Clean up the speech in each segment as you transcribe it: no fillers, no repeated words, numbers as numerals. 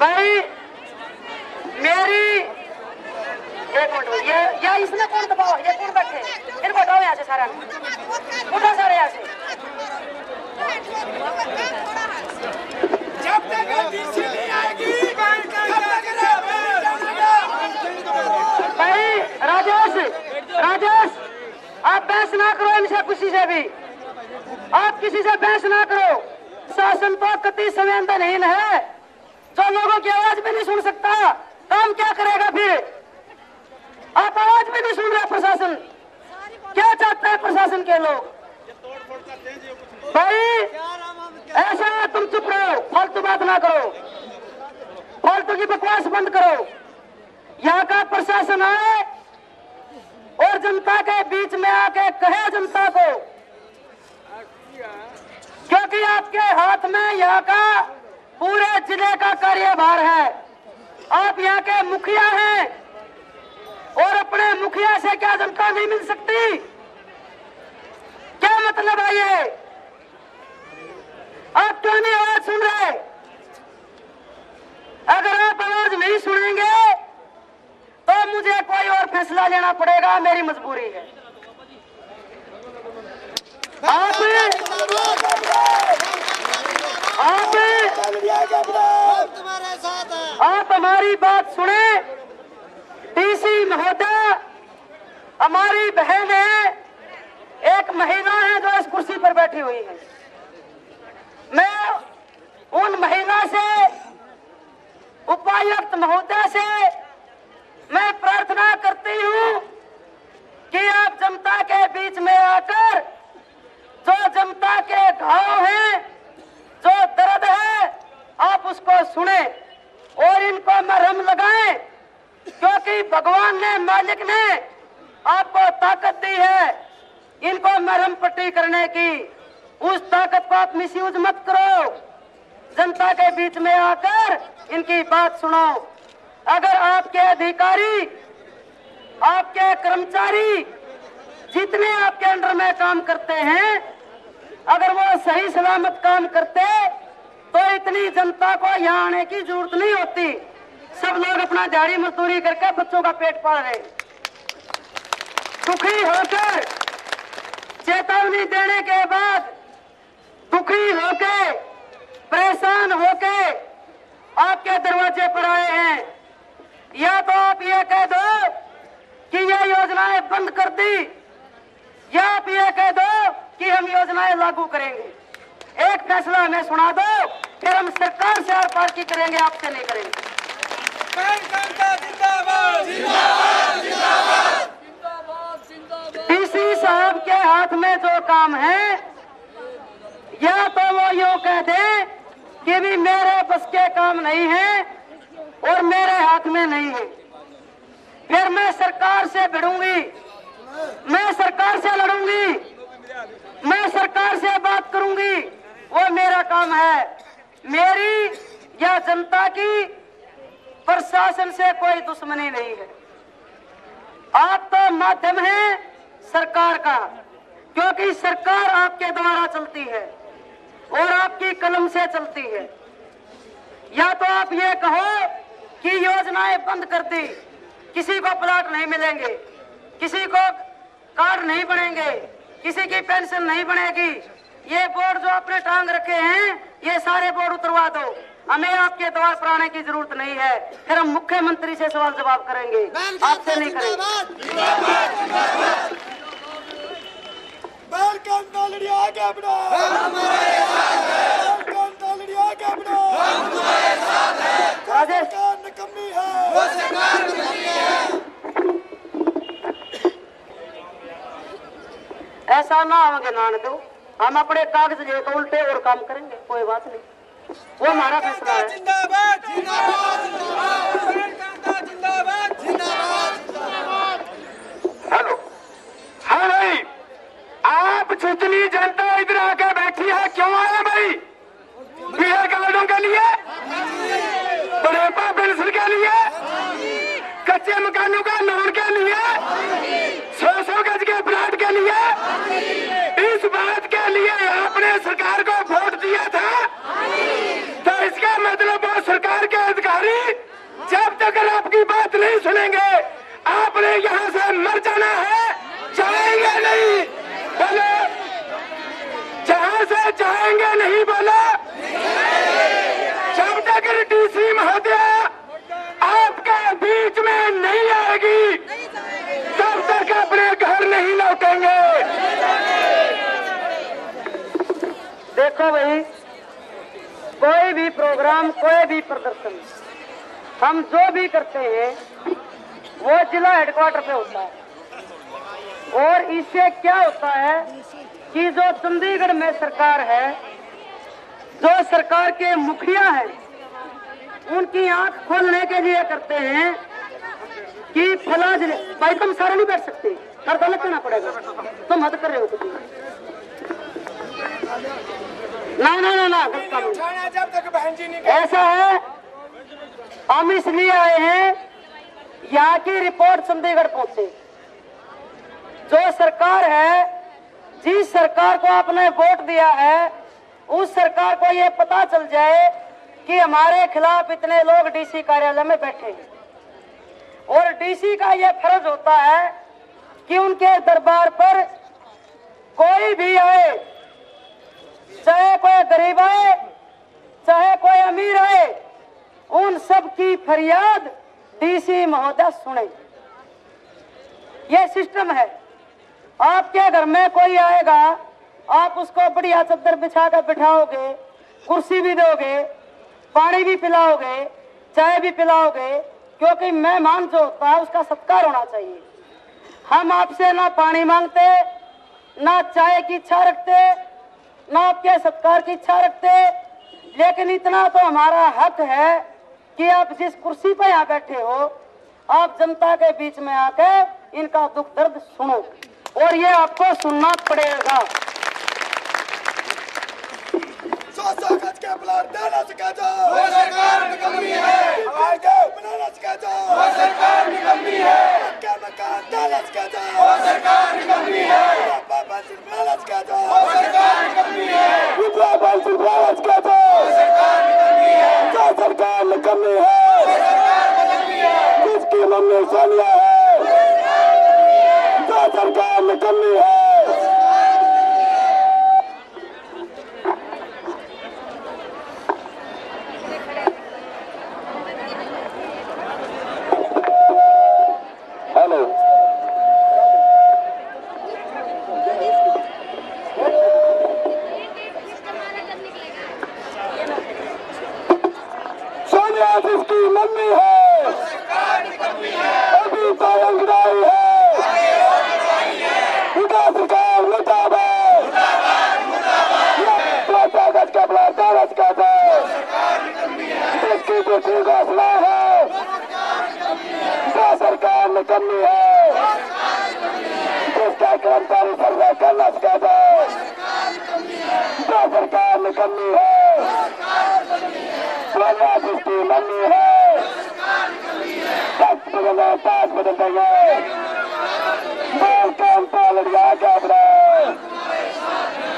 भाई मेरी एक मिनट, ये इसने कौन दबाओ, ये कौन बैठे, इनको हटाओ यहाँ से सारा, उठो सारे यहाँ से। जब तक डीसी नहीं आएगी भाई राजेश आप बहस ना करो इनसे, किसी से भी आप किसी से बहस ना करो। शासन तो कति संवेदनहीन है, जो लोगों की आवाज भी नहीं सुन सकता, काम क्या करेगा फिर? आप आवाज भी नहीं सुन रहे। प्रशासन क्या चाहता है? प्रशासन के लोग भाई ऐसा है, तुम चुप रहो, फालतू बात ना करो, फालतू की बकवास बंद करो। यहाँ का प्रशासन आए और जनता के बीच में आके कहे जनता को, क्योंकि आपके हाथ में यहाँ का पूरे जिले का कार्यभार है। आप यहाँ के मुखिया हैं और अपने मुखिया से क्या जनता नहीं मिल सकती? क्या मतलब है ये? आप क्यों नहीं आवाज सुन रहे? अगर आप आवाज नहीं सुनेंगे तो मुझे कोई और फैसला लेना पड़ेगा, मेरी मजबूरी है। आप हमारी बात सुने। डीसी महोदय हमारी बहन है, एक महिला है जो इस कुर्सी पर बैठी हुई है। मैं उन महिला से, उपायुक्त महोदय से मैं प्रार्थना करती हूं कि आप जनता के बीच में आकर जो जनता के घाव हैं, जो दर्द है, आप उसको सुने और इनको मरहम लगाएं, क्योंकि भगवान ने, मालिक ने आपको ताकत दी है इनको मरहम पट्टी करने की। उस ताकत को आप मिसयूज मत करो, जनता के बीच में आकर इनकी बात सुनो। अगर आपके अधिकारी, आपके कर्मचारी जितने आपके अंडर में काम करते हैं, अगर वो सही सलामत काम करते तो इतनी जनता को यहाँ आने की जरूरत नहीं होती। सब लोग अपना दिहाड़ी मजदूरी करके बच्चों का पेट पाल रहे। दुखी होकर, चेतावनी देने के बाद दुखी होके, परेशान होके आपके दरवाजे पर आए हैं। या तो आप ये कह दो कि ये योजनाएं बंद कर दी, या आप ये कह दो कि हम योजनाएं लागू करेंगे। एक फैसला हमें सुना दो, फिर हम सरकार से आर पार की करेंगे, आपसे नहीं करेंगे। डीसी साहब के हाथ में जो काम है, या तो वो यूं कह दे कि भी मेरे बस के काम नहीं है और मेरे हाथ में नहीं है, फिर मैं सरकार से भिड़ूंगी, मैं सरकार से लड़ूंगी, मैं सरकार से बात करूंगी, वो मेरा काम है। मेरी या जनता की प्रशासन से कोई दुश्मनी नहीं है। आप तो माध्यम है सरकार का, क्योंकि सरकार आपके द्वारा चलती है और आपकी कलम से चलती है। या तो आप ये कहो कि योजनाएं बंद कर दी, किसी को प्लाट नहीं मिलेंगे, किसी को कार्ड नहीं बनेंगे, किसी की पेंशन नहीं बनेगी, ये बोर्ड जो आपने टांग रखे हैं ये सारे बोर्ड उतरवा दो, हमें आपके द्वार पर आने की जरूरत नहीं है, फिर हम मुख्यमंत्री से सवाल जवाब करेंगे, आपसे नहीं करेंगे। ऐसा ना होंगे ना दो, हम अपने कागज जो तो उल्टे और काम करेंगे, कोई बात नहीं, वो हमारा फैसला है। जिंदाबाद जिंदाबाद जिंदाबाद जिंदाबाद। हेलो, हाँ भाई, आप जितनी जनता इधर आके बैठी है क्यों आए भाई? बिहार कार्डों के लिए, बुढ़ापा पेंशन के लिए, कच्चे मकानों का लोन के लिए, 100 गज के प्लाट के लिए, इस बात के लिए आपने सरकार को वोट दिया था, तो इसका मतलब वो सरकार के अधिकार बिहारी जब तक आपकी बात नहीं सुनेंगे आपने यहाँ से मर जाना है, जाएंगे नहीं बोले, जहाँ से जाएंगे नहीं बोले, जब तक डीसी महोदय आपके बीच में नहीं आएगी तब तक अपने घर नहीं लौटेंगे। देखो भाई, कोई भी प्रोग्राम, कोई भी प्रदर्शन हम जो भी करते हैं वो जिला हेडक्वार्टर पे होता है। और इससे क्या होता है कि जो चंडीगढ़ में सरकार है, जो सरकार के मुखिया हैं, उनकी आंख खोलने के लिए करते हैं कि फला जिले। भाई तुम सारे नहीं बैठ सकते, हर गलत करना पड़ेगा, तुम हद कर रहे हो कुछ। ना ना ना ना, जब तक बहन जी नहीं ऐसा है, हम इसलिए आए हैं यहाँ की रिपोर्ट चंडीगढ़ पहुंचे। जो सरकार है, जिस सरकार को आपने वोट दिया है, उस सरकार को ये पता चल जाए कि हमारे खिलाफ इतने लोग डीसी कार्यालय में बैठे हैं। और डीसी का ये फर्ज होता है कि उनके दरबार पर कोई भी आए, चाहे कोई गरीब आए, चाहे कोई अमीर आए, उन सब की फरियाद डीसी महोदय सुने। ये सिस्टम है। आपके घर में कोई आएगा, आप उसको बढ़िया चादर बिछा कर बिठाओगे, कुर्सी भी दोगे, पानी भी पिलाओगे, चाय भी पिलाओगे, क्योंकि मेहमान जो होता है उसका सत्कार होना चाहिए। हम आपसे ना पानी मांगते, ना चाय की इच्छा रखते, ना आपके सत्कार की इच्छा रखते, लेकिन इतना तो हमारा हक है कि आप जिस कुर्सी पर यहाँ बैठे हो, आप जनता के बीच में आके इनका दुख दर्द सुनो, और ये आपको सुनना पड़ेगा। 100 गज के प्लाट देना सिखा दो, वो सरकार निकम्मी है। आवाज दो, बनाना सिखा दो, वो सरकार निकम्मी है। पक्का मकान देना सिखा दो, वो सरकार निकम्मी है। बाबा बंसी बनाना सिखा दो, वो सरकार निकम्मी है। विद्या बंसी बनाना सिखा दो, वो सरकार निकम्मी है। जो सरकार निकम्मी है, वो सरकार निकम्मी है। जिसकी मम्मी सोनिया है, जो सरकार निकम्मी है। हेलो, सोनिया जिसकी मम्मी है, अभी तो अंगड़ाई है, उनका सरकार मुर्दाबाद, 100 गज का प्लाट देना सिखा दो, जिसकी दूसरी घोषणा है, जो सरकार निकम्मी है, जिसका कर्मचारी सर्वे करना सिखा दो, जो सरकार निकम्मी है। सोनिया जिसकी मम्मी है, तख्त बदले ताज बदल देंगे, बोल काम तो लड़िया कैबरे,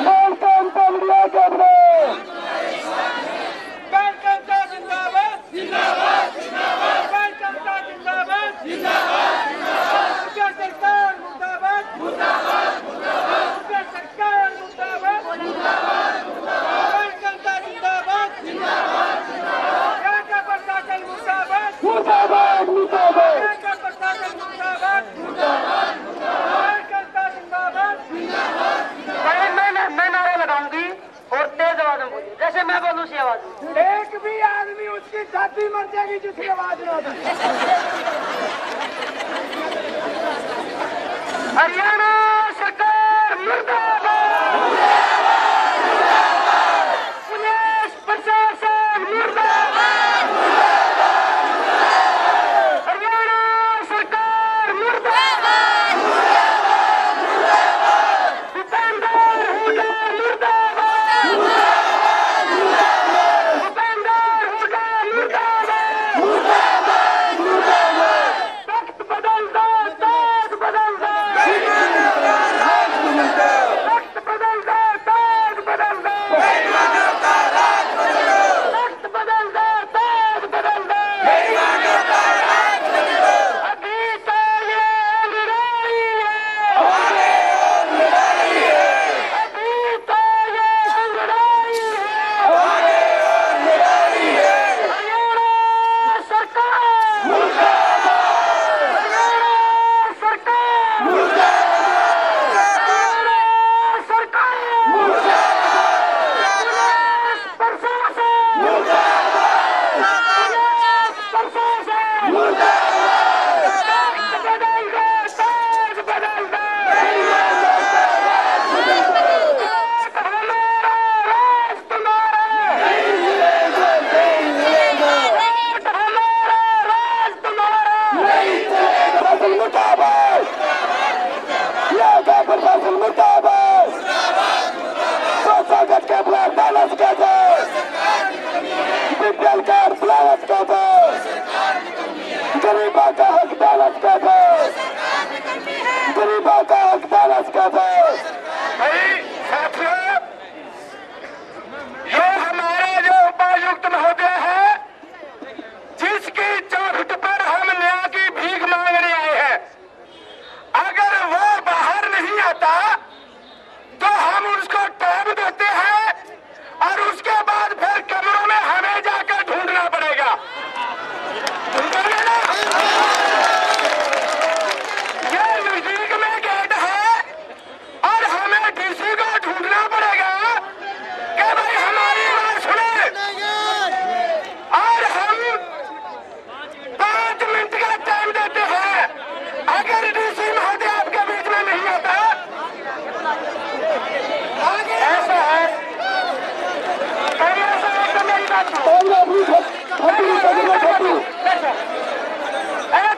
बोल काम तो लड़िया कैबरे। जनता जिंदाबाद, जिंदाबाद, जिंदाबाद। जनता जिंदाबाद, जिंदाबाद, जिंदाबाद। सरकार मुर्दाबाद, मुर्दाबाद, मुर्दाबाद। सरकार मुर्दाबाद, मुर्दाबाद, मुर्दाबाद। जनता जिंदाबाद, जिंदाबाद, जिंदाबाद। यहाँ का प्रशासन मुर्दाबाद, मुर्दाबाद, मुर्दाबाद। यहाँ का प्रशासन मुर्दाबाद, मुर्दाबाद, मुर्दाबाद। जनता जिंदाबाद, जिंदाबाद, जिंदाबाद। मैं नारे लगाऊंगी और तेज आवाज में बोलूंगी, जैसे मैं बोलूं उसी आवाज में। एक भी आदमी उसकी छाती मर जाएगी जिसकी आवाज ना हो। हरियाणा सरकार मुर्दाबाद, पुलिस प्रशासन मुर्दाबाद, हरियाणा सरकार मुर्दाबाद, भूपेंद्र हुड्डा मुर्दाबाद, भूपेंद्र हुड्डा मुर्दाबाद, तख्त बदल दो, ताज बदल दो, तख्त बदल दो,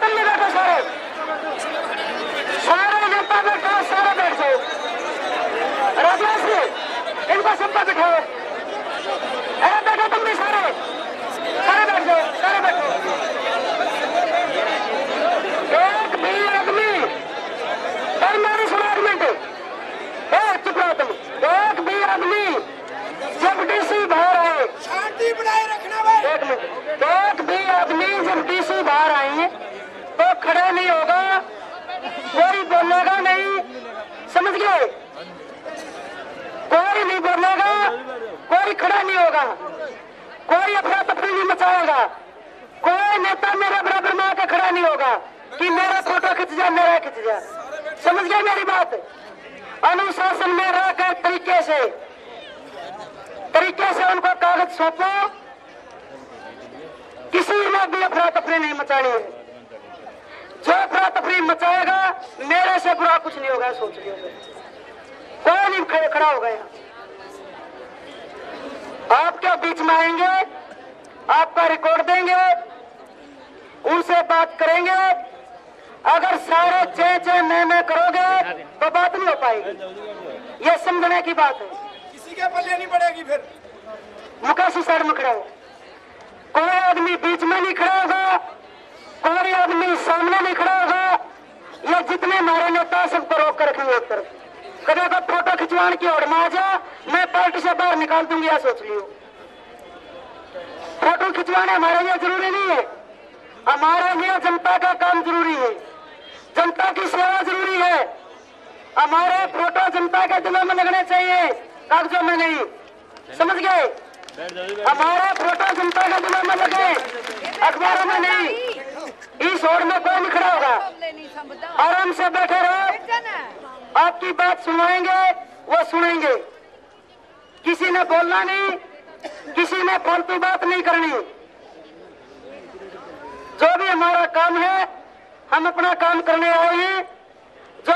तुम नहीं बैठो सारे नेता बैठो, सारे बैठ जाओ। राजेश इनको सबको बिठाओ। बैठो तुम भी सारे बैठ जाओ, सारे बैठो। एक भी आदमी मेरी सुनो एक मिनट, चुप रहो तुम। एक भी आदमी जब डीसी बाहर आए, शांति बनाए रखना भाई। एक मिनट, एक भी आदमी जब डीसी बाहर आए तो खड़ा नहीं होगा, कोई बोलेगा नहीं, समझ गए? कोई नहीं बोलेगा, कोई खड़ा नहीं होगा, कोई अफरा तफरी नहीं मचाएगा, कोई नेता मेरे बराबर में आकर खड़ा नहीं होगा कि मेरा फोटो खिंच जा, मेरा खिंच जा। समझ गए मेरी बात? अनुशासन में रहकर तरीके से उनको कागज सौंपो। किसी ने भी अफरा तफरी नहीं मचानी है। जो अफरा तफरी मचाएगा मेरे से बुरा कुछ नहीं होगा, सोच लियो। कोई नहीं खड़ा हो गया। आपके बीच में आएंगे, आपका रिकॉर्ड देंगे, उनसे बात करेंगे। अगर सारे चे मैं करोगे तो बात नहीं हो पाएगी। ये समझने की बात है। किसी के पल्ले नहीं पड़ेगी। फिर मुकाशी साइड में खड़ा हो, कोई आदमी बीच में नहीं खड़ा होगा, कोई आदमी सामने नहीं खड़ा होगा। ये जितने हमारे नेता सबको रोक कर रखेंगे एक तरफ। कभी को फोटो खिंचवाने की ओर में आ जा, मैं पार्टी से बाहर निकाल दूंगी, या सोच लियो। फोटो खिंचवाने हमारे लिए जरूरी नहीं है, हमारे लिए जनता का काम जरूरी है, जनता की सेवा जरूरी है। हमारे फोटो जनता के दिलों में लगने चाहिए, कागजों में नहीं। समझ गए? हमारे फोटो जनता के दिलों में लगे, अखबारों में नहीं। इस ओर में कोई नहीं खड़ा होगा। आराम से बैठे रहो, आपकी बात सुनाएंगे, वो सुनेंगे। किसी ने बोलना नहीं, किसी ने फालतू बात नहीं करनी। जो भी हमारा काम है, हम अपना काम करने आए हैं। जो